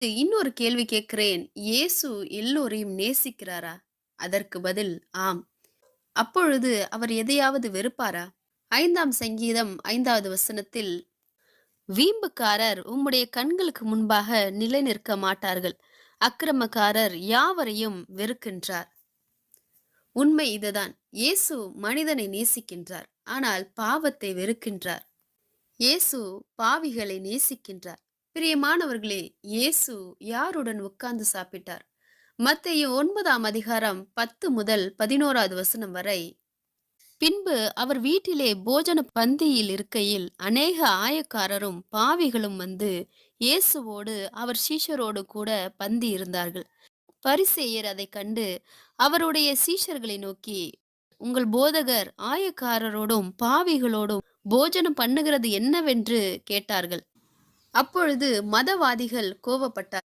இன்னொரு கேள்வி கேட்கிறேன். இயேசு எல்லோரையும் நேசிக்கிறாரா? அதற்கு பதில் ஆம். அப்பொழுது அவர் எதையாவது வெறுப்பாரா? 5ஆம் சங்கீதம் 5வது வசனத்தில், வீம்புக்காரர் உம்முடைய கண்களுக்கு முன்பாக நிலைநிற்க மாட்டார்கள். அக்கிரமக்காரர் யாவரையும் வெறுக்கின்றார். உண்மை இதுதான். இயேசு மனிதனை நேசிக்கின்றார். ஆனால் பாவத்தை வெறுக்கின்றார். இயேசு பாவிகளை நேசிக்கின்றார். பிரியமானவர்களே, இயேசு யாருடன் உட்கார்ந்து சாப்பிட்டார்? மத்தேயு 9ஆம் அதிகாரம் 10 முதல் 11வது வசனம் வரை. பின்பு அவர் வீட்டிலே போஜன பந்தியில் இருக்கையில் அநேக ஆயக்காரரும் பாவிகளும் வந்து இயேசுவோடு அவர் சீஷரோடு கூட பந்தி இருந்தார்கள். பரிசேயர் அதைக் கண்டு அவருடைய சீஷர்களை நோக்கி, உங்கள் போதகர் ஆயக்காரரோடும் பாவிகளோடும் போஜனம் பண்ணுகிறது என்னவென்று கேட்டார்கள். அப்பொழுது மதவாதிகள் கோபப்பட்டார்.